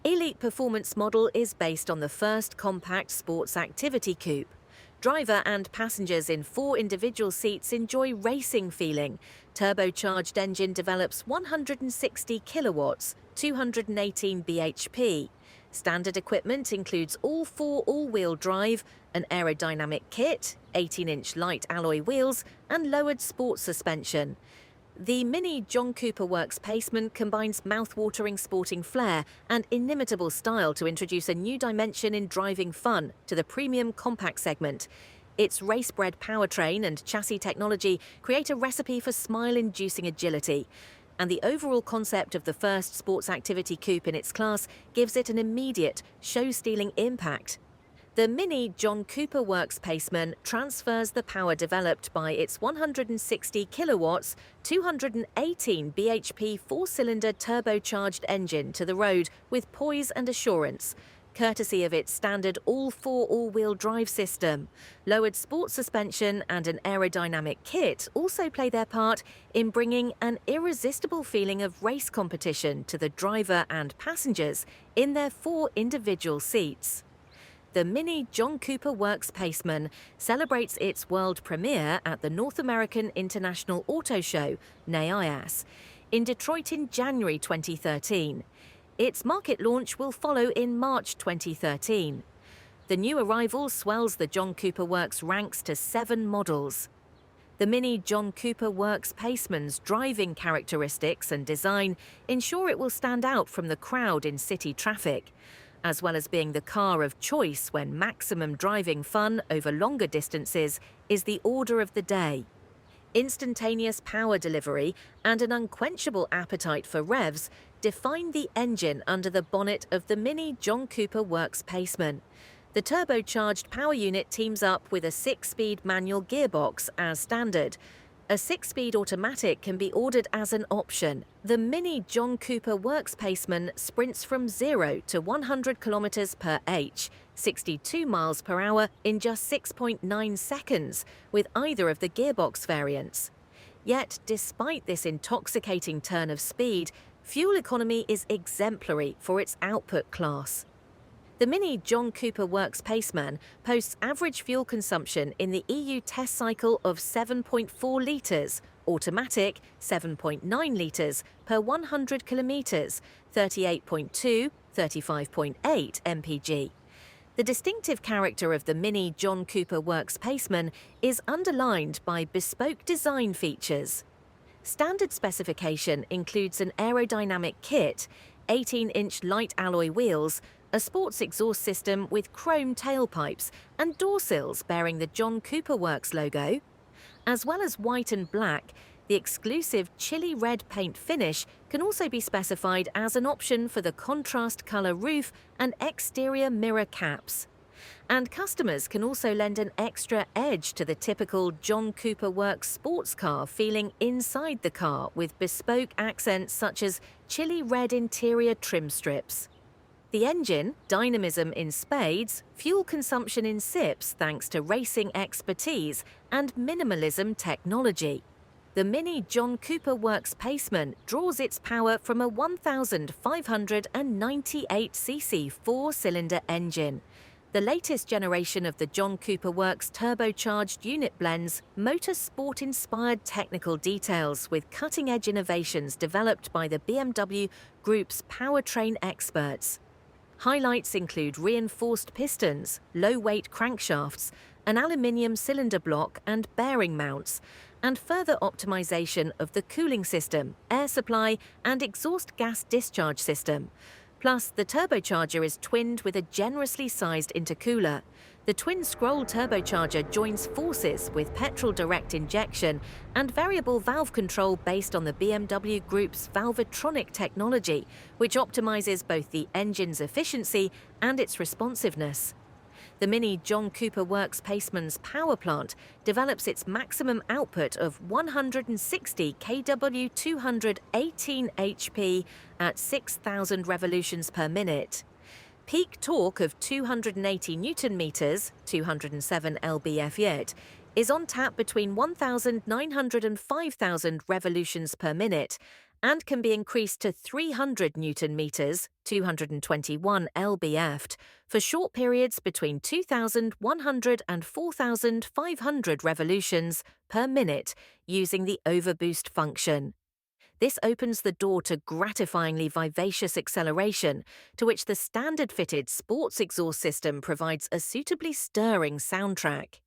Elite Performance model is based on the first compact sports activity coupe. Driver and passengers in 4 individual seats enjoy racing feeling. Turbocharged engine develops 160 kilowatts, 218 bhp. Standard equipment includes all 4 all-wheel drive, an aerodynamic kit, 18-inch light alloy wheels, and lowered sports suspension. The Mini John Cooper Works Paceman combines mouth-watering sporting flair and inimitable style to introduce a new dimension in driving fun to the premium compact segment. Its race-bred powertrain and chassis technology create a recipe for smile-inducing agility. And the overall concept of the first sports activity coupe in its class gives it an immediate, show-stealing impact. The Mini John Cooper Works Paceman transfers the power developed by its 160 kilowatts, 218 bhp 4-cylinder turbocharged engine to the road with poise and assurance, courtesy of its standard all-4 all-wheel drive system. Lowered sports suspension and an aerodynamic kit also play their part in bringing an irresistible feeling of race competition to the driver and passengers in their 4 individual seats. The Mini John Cooper Works Paceman celebrates its world premiere at the North American International Auto Show, NAIAS, in Detroit in January 2013. Its market launch will follow in March 2013. The new arrival swells the John Cooper Works ranks to 7 models. The Mini John Cooper Works Paceman's driving characteristics and design ensure it will stand out from the crowd in city traffic, as well as being the car of choice when maximum driving fun over longer distances is the order of the day. Instantaneous power delivery and an unquenchable appetite for revs define the engine under the bonnet of the Mini John Cooper Works Paceman. The turbocharged power unit teams up with a 6-speed manual gearbox as standard. A 6-speed automatic can be ordered as an option. The Mini John Cooper Works Paceman sprints from 0 to 100 km per h, 62 miles per hour in just 6.9 seconds, with either of the gearbox variants. Yet, despite this intoxicating turn of speed, fuel economy is exemplary for its output class. The Mini John Cooper Works Paceman posts average fuel consumption in the EU test cycle of 7.4 litres, automatic 7.9 litres per 100 kilometres, 38.2, 35.8 mpg. The distinctive character of the Mini John Cooper Works Paceman is underlined by bespoke design features. Standard specification includes an aerodynamic kit, 18-inch light alloy wheels, a sports exhaust system with chrome tailpipes and door sills bearing the John Cooper Works logo. As well as white and black, the exclusive chili red paint finish can also be specified as an option for the contrast colour roof and exterior mirror caps. And customers can also lend an extra edge to the typical John Cooper Works sports car feeling inside the car with bespoke accents such as chili red interior trim strips. The engine, dynamism in spades, fuel consumption in sips thanks to racing expertise and minimalism technology. The Mini John Cooper Works Paceman draws its power from a 1,598cc 4-cylinder engine. The latest generation of the John Cooper Works turbocharged unit blends motorsport-inspired technical details with cutting-edge innovations developed by the BMW Group's powertrain experts. Highlights include reinforced pistons, low-weight crankshafts, an aluminium cylinder block and bearing mounts, and further optimization of the cooling system, air supply, and exhaust gas discharge system. Plus, the turbocharger is twinned with a generously sized intercooler. The twin-scroll turbocharger joins forces with petrol direct injection and variable valve control based on the BMW Group's Valvetronic technology, which optimizes both the engine's efficiency and its responsiveness. The Mini John Cooper Works Paceman's power plant develops its maximum output of 160 kW 218 HP at 6,000 revolutions per minute. Peak torque of 280 Nm, 207 lb-ft, is on tap between 1,900 and 5,000 revolutions per minute, and can be increased to 300 Newton meters, 221 lb-ft, for short periods between 2,100 and 4,500 revolutions per minute using the overboost function. This opens the door to gratifyingly vivacious acceleration, to which the standard-fitted sports exhaust system provides a suitably stirring soundtrack.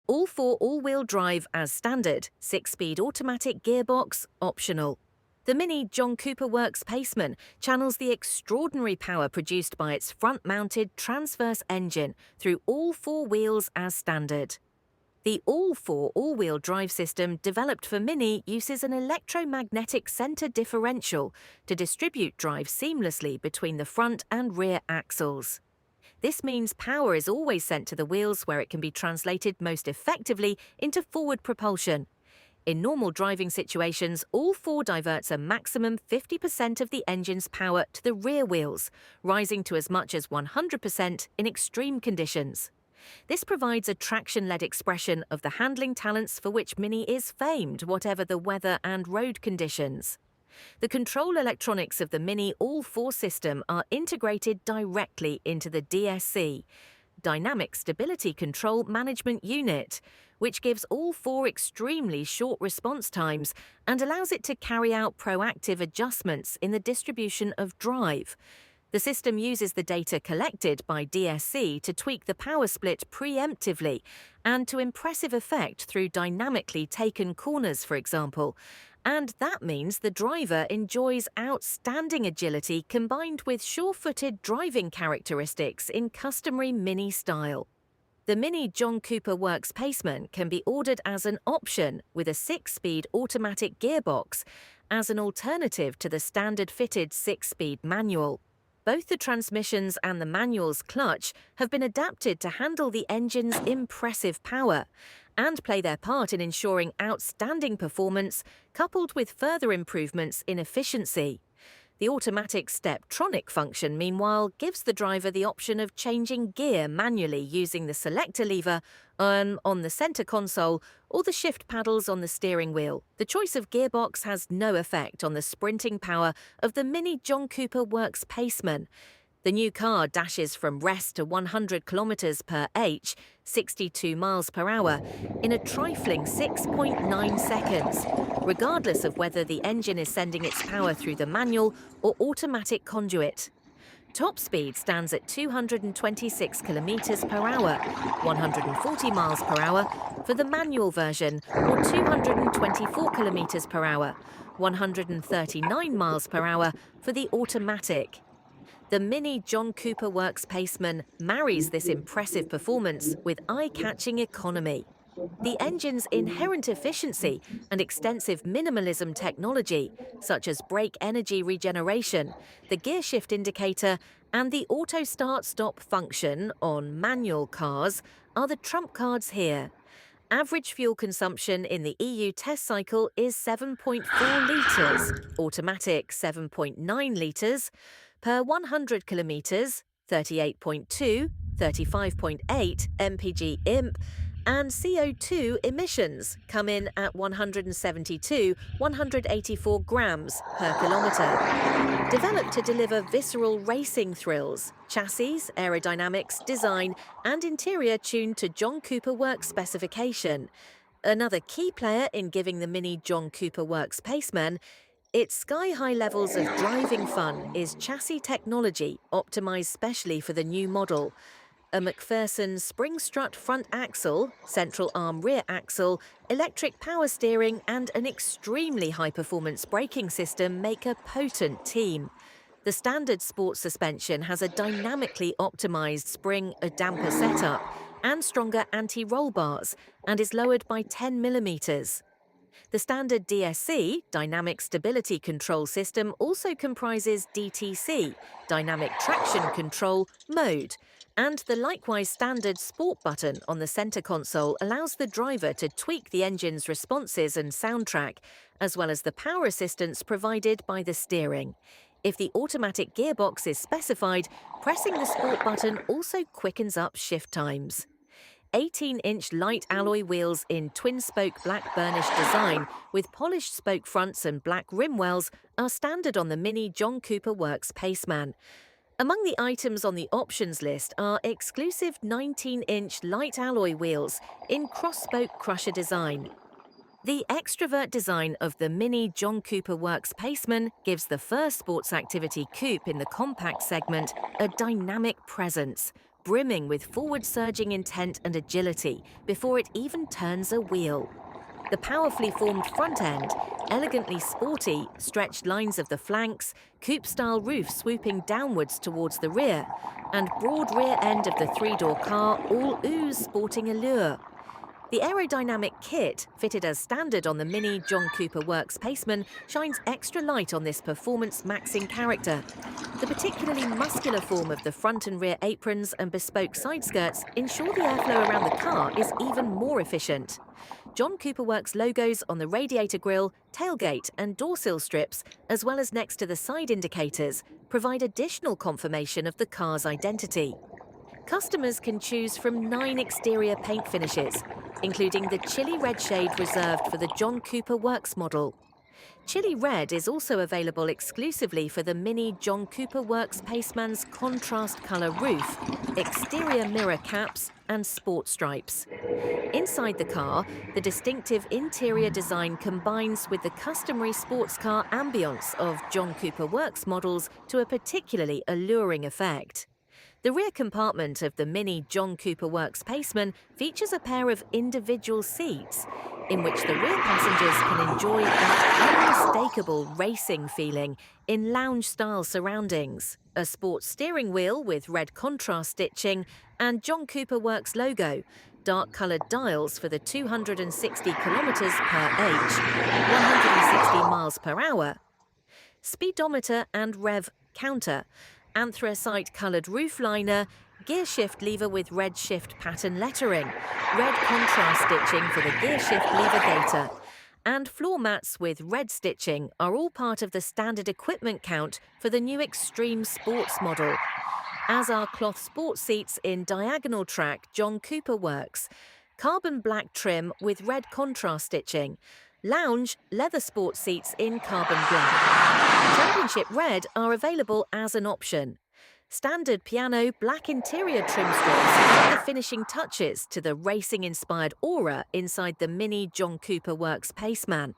All four all-wheel drive as standard, 6-speed automatic gearbox optional. The Mini John Cooper Works Paceman channels the extraordinary power produced by its front-mounted transverse engine through all four wheels as standard. The all-four all-wheel drive system developed for Mini uses an electromagnetic center differential to distribute drive seamlessly between the front and rear axles. This means power is always sent to the wheels where it can be translated most effectively into forward propulsion. In normal driving situations, all four diverts a maximum 50% of the engine's power to the rear wheels, rising to as much as 100% in extreme conditions. This provides a traction-led expression of the handling talents for which Mini is famed, whatever the weather and road conditions. The control electronics of the Mini all-four system are integrated directly into the DSC, Dynamic Stability Control Management Unit, which gives all four extremely short response times and allows it to carry out proactive adjustments in the distribution of drive. The system uses the data collected by DSC to tweak the power split preemptively and to impressive effect through dynamically taken corners, for example. And that means the driver enjoys outstanding agility combined with sure-footed driving characteristics in customary Mini style. The Mini John Cooper Works Paceman can be ordered as an option with a 6-speed automatic gearbox as an alternative to the standard-fitted 6-speed manual. Both the transmissions and the manual's clutch have been adapted to handle the engine's impressive power and play their part in ensuring outstanding performance coupled with further improvements in efficiency. The automatic steptronic function, meanwhile, gives the driver the option of changing gear manually using the selector lever on the center console or the shift paddles on the steering wheel. The choice of gearbox has no effect on the sprinting power of the Mini John Cooper Works Paceman. The new car dashes from rest to 100 km per h, 62 miles per hour, in a trifling 6.9 seconds, regardless of whether the engine is sending its power through the manual or automatic conduit. Top speed stands at 226 km per hour, 140 miles per hour for the manual version, or 224 km per hour, 139 miles per hour for the automatic. The Mini John Cooper Works Paceman marries this impressive performance with eye-catching economy. The engine's inherent efficiency and extensive minimalism technology, such as brake energy regeneration, the gear shift indicator, and the auto start-stop function on manual cars, are the trump cards here. Average fuel consumption in the EU test cycle is 7.4 litres, automatic 7.9 litres, per 100 kilometres, 38.2, 35.8 mpg imp, and CO2 emissions come in at 172, 184 grams per kilometre. Developed to deliver visceral racing thrills, chassis, aerodynamics, design, and interior tuned to John Cooper Works specification. Another key player in giving the Mini John Cooper Works Paceman its sky-high levels of driving fun is chassis technology optimized specially for the new model. A McPherson spring strut front axle, central arm rear axle, electric power steering and an extremely high-performance braking system make a potent team. The standard sports suspension has a dynamically optimized spring damper setup and stronger anti-roll bars and is lowered by 10 millimeters. The standard DSC, Dynamic Stability Control System, also comprises DTC, Dynamic Traction Control, mode, and the likewise standard Sport button on the center console allows the driver to tweak the engine's responses and soundtrack, as well as the power assistance provided by the steering. If the automatic gearbox is specified, pressing the Sport button also quickens up shift times. 18-inch light alloy wheels in twin-spoke black burnished design with polished spoke fronts and black rim wells are standard on the Mini John Cooper Works Paceman. Among the items on the options list are exclusive 19-inch light alloy wheels in cross-spoke crusher design. The extrovert design of the Mini John Cooper Works Paceman gives the first sports activity coupe in the compact segment a dynamic presence, brimming with forward-surging intent and agility before it even turns a wheel. The powerfully formed front end, elegantly sporty, stretched lines of the flanks, coupe-style roof swooping downwards towards the rear, and broad rear end of the three-door car all ooze sporting allure. The aerodynamic kit, fitted as standard on the Mini John Cooper Works Paceman, shines extra light on this performance-maxing character. The particularly muscular form of the front and rear aprons and bespoke side skirts ensure the airflow around the car is even more efficient. John Cooper Works logos on the radiator grille, tailgate and door sill strips, as well as next to the side indicators, provide additional confirmation of the car's identity. Customers can choose from 9 exterior paint finishes, including the chili red shade reserved for the John Cooper Works model. Chili red is also available exclusively for the Mini John Cooper Works Paceman's contrast colour roof, exterior mirror caps and sport stripes. Inside the car, the distinctive interior design combines with the customary sports car ambience of John Cooper Works models to a particularly alluring effect. The rear compartment of the Mini John Cooper Works Paceman features a pair of individual seats, in which the rear passengers can enjoy that unmistakable racing feeling in lounge-style surroundings, a sports steering wheel with red contrast stitching, and John Cooper Works logo, dark-coloured dials for the 260 kilometres per h, 160 miles per hour, speedometer and rev counter, anthracite-coloured roof liner, gear shift lever with red shift pattern lettering, red contrast stitching for the gear shift lever gaiter, and floor mats with red stitching are all part of the standard equipment count for the new Extreme Sports model, as are cloth sports seats in diagonal track John Cooper Works, carbon black trim with red contrast stitching, lounge leather sports seats in carbon black. Championship red are available as an option. Standard piano black interior trim strips add the finishing touches to the racing-inspired aura inside the Mini John Cooper Works Paceman.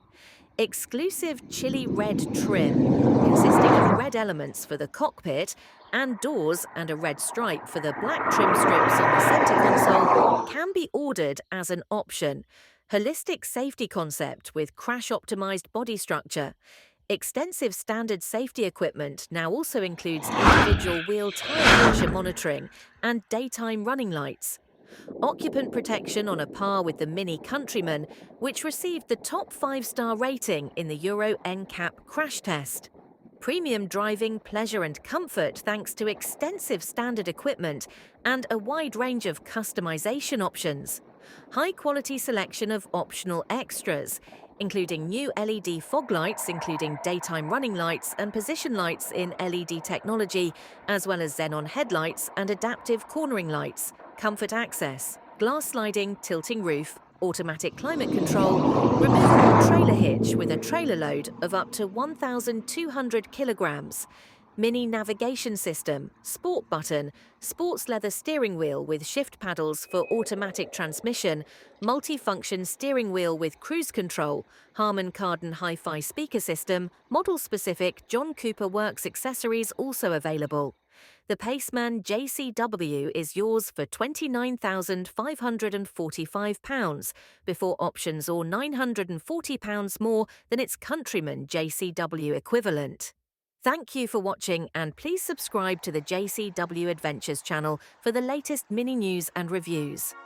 Exclusive chili red trim, consisting of red elements for the cockpit and doors and a red stripe for the black trim strips on the centre console, can be ordered as an option. Holistic safety concept with crash-optimized body structure. Extensive standard safety equipment now also includes individual wheel tyre pressure monitoring and daytime running lights. Occupant protection on a par with the Mini Countryman, which received the top 5-star rating in the Euro NCAP crash test. Premium driving, pleasure and comfort thanks to extensive standard equipment and a wide range of customization options. High-quality selection of optional extras, including new LED fog lights including daytime running lights and position lights in LED technology, as well as xenon headlights and adaptive cornering lights, comfort access, glass sliding tilting roof, automatic climate control, removable trailer hitch with a trailer load of up to 1,200 kilograms, Mini navigation system, sport button, sports leather steering wheel with shift paddles for automatic transmission, multi-function steering wheel with cruise control, Harman Kardon hi-fi speaker system, model-specific John Cooper Works accessories also available. The Paceman JCW is yours for £29,545 before options or £940 more than its Countryman JCW equivalent. Thank you for watching, and please subscribe to the JCW Adventures channel for the latest mini news and reviews.